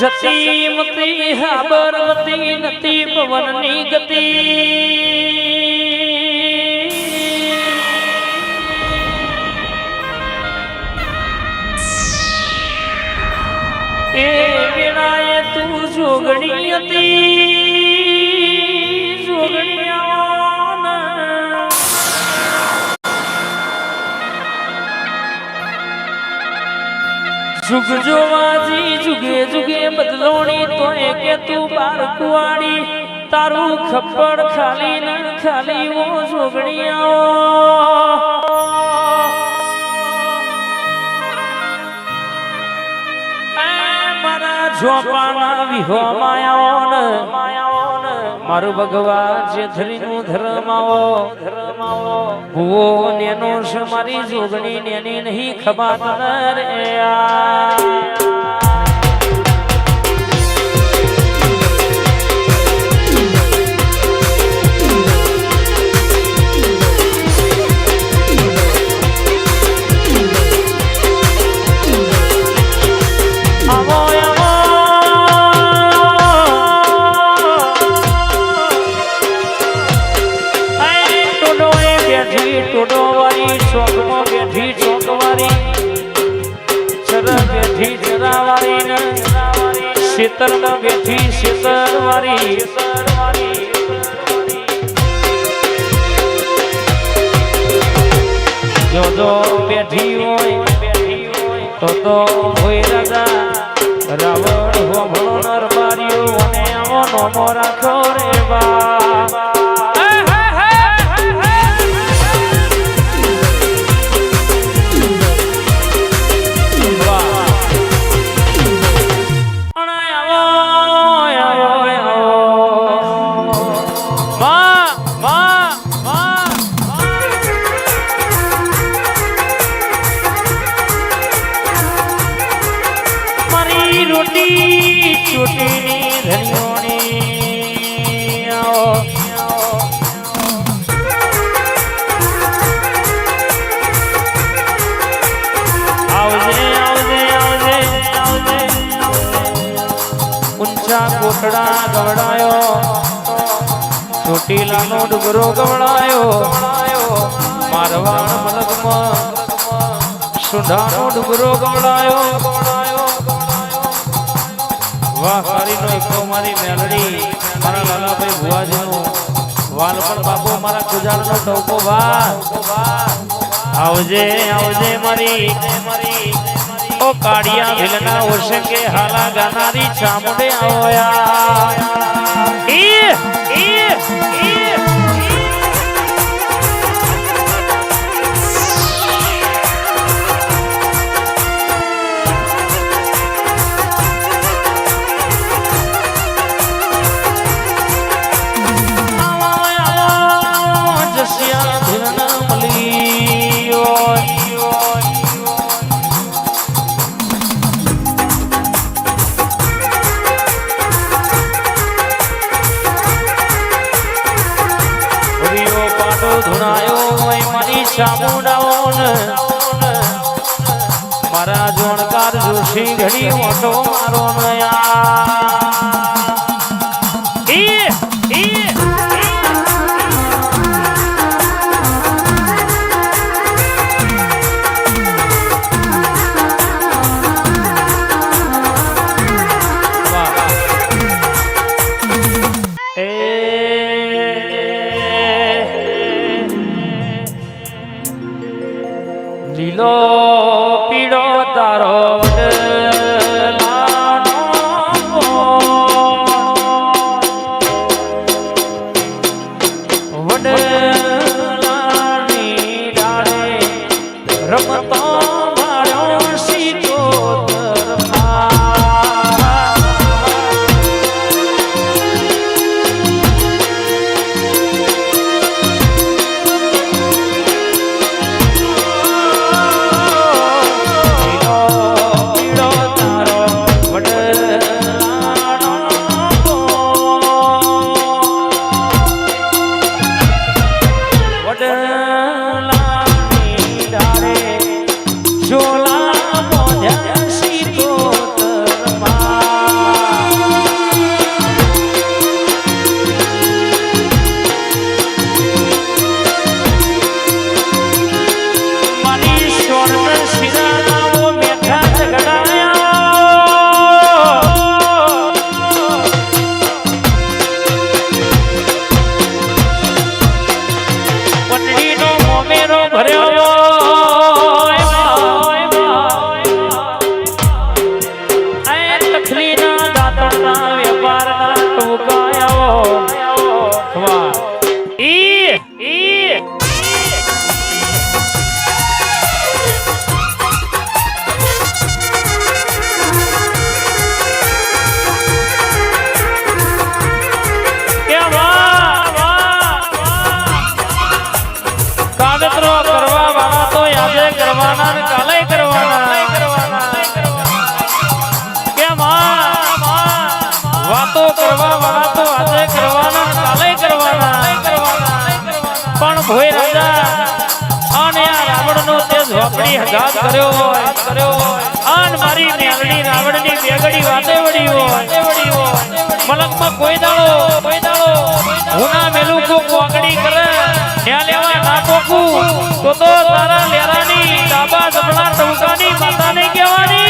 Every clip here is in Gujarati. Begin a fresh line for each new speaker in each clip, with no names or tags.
જતી મતી હાબરવતી નતી પવનની ગતિ એ વેળાએ તું જોગણી હતી જોગણીયા જુગ જોવાજી જુગે જુગે બદલોણી તોય કે તું બાર કુવાડી તારું ખપ્પડ ખાલી ન ખાલી ઓ જોગણીયા જોપાના વિહો માયાઓન મારું ભગવાન જે ધરીનું ધર્માવો ભૂવો નેનો છે મારી જોગણી નેની નહીં ખબાત રે શીતળ માં બેઠી શીતળ વારી જો જો બેઠી હોય તો હોય રાજા રાવણ હોમણો નરબારીઓ અને આવો નોમો રાખો રે બા કોટડા ગવડાયો ચોટીલાનો ડુગરો ગવડાયો મારવાડ મલકમાં સુંઢાનો ડુગરો ગવડાયો વાહ મારીનો એકો મારી મેલડી મારા લાલાભાઈ ભુવાજીનો વાલપણ બાપુ મારા ગુજારનો ટોકો વાહ આવજે આવજે મારી ઓ કાડિયા ભીલના ઓરસંગે હાલા ગાનારી ચામુંડે આયા જસિયા ભીલના મલી મારા જોણકાર જોશી ઘડી મોટો મારો નયા લીલો પીળો તારો વડલાનો ઝોપડી હજાત કર્યો આન મારી મેલડી રાવણની બેગડી વાતે વડી હોય મલકમાં કોઈ દાડો હુના મેલું કો કોગડી કરે ન્યા લેવા ના પોકું તો તારા લેરાની ડાબા જમણા ટવકાની માતાને કહેવાની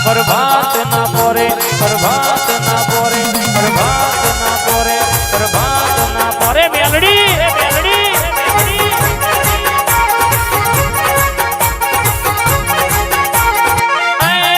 प्रभात ना पोरे प्रभात ना पोरे प्रभात ना पोरे प्रभात ना पोरे मेलडी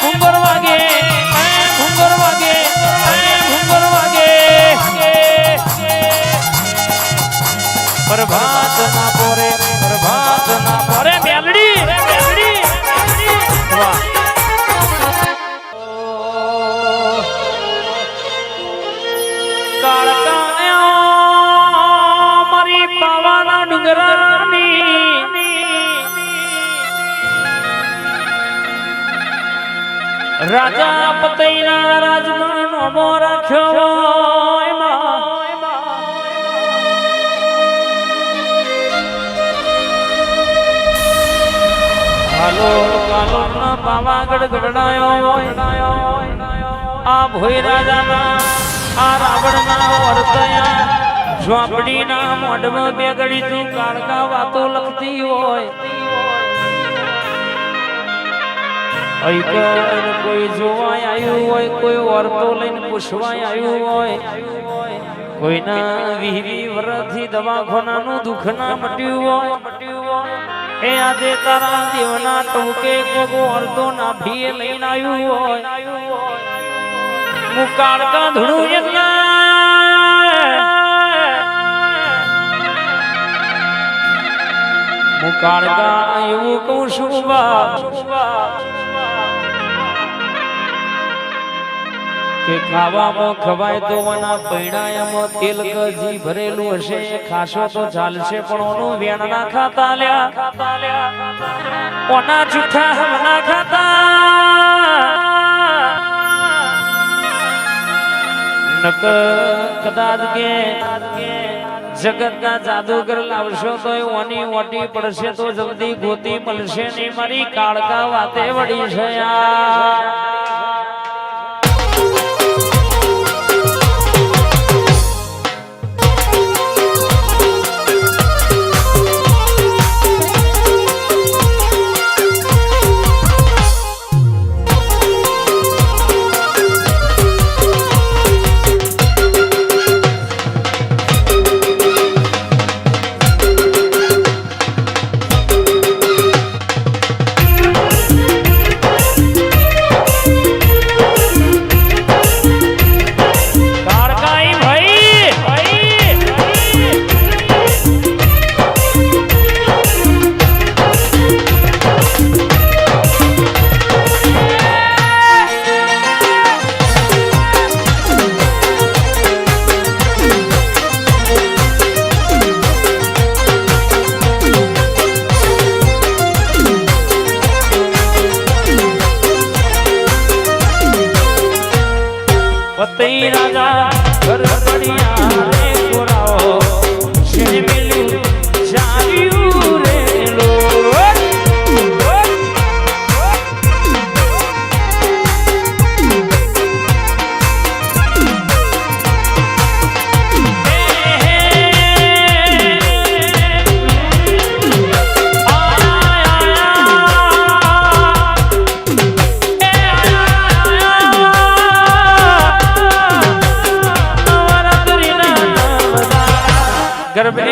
घुंगर वागे प्रभात ना पोरे मेलडी वाह राजा पतैना राजमान मोरा हालो कालो ना पावागढ़ गड़ायो आ भोई राजा ना आ रावण ना वर्तया झोपड़ी ना मोढ में बेगड़ी तू काड़का वातो लगती होय कोई जोवाय आयु होय कोई औरतो लઈને પૂછવાય આયુ હોય કોઈના 20 વર્ષથી દવાખાનાનું દુખ ના મટ્યું હોય એ આજે તારા દેવના ટોકે કોગો અર્ધો ના ભીએ લઈને આયુ હોય હું કાળકા ધણું એકલા હું કાળકા એવું કહું છું બા કે ખાવામાં ખવાય તો વના પૈડાયામાં તેલ કજી ભરેલું હશે ખાશો તો ચાલશે પણ ઓનું વેણ ના ખાતા લ્યા ઓના જૂઠા હમ ના ખાતા નક કદાચ કે જગત ના જાદુગર લાવશો તો ઓની ઓટી પડશે તો જલ્દી ગોતી મળશે ને મારી કાળકા વાતે વડી છે पतई राजा घर बढ़िया रे गोराओ शेर मिलू जारियू रे लो गर्भ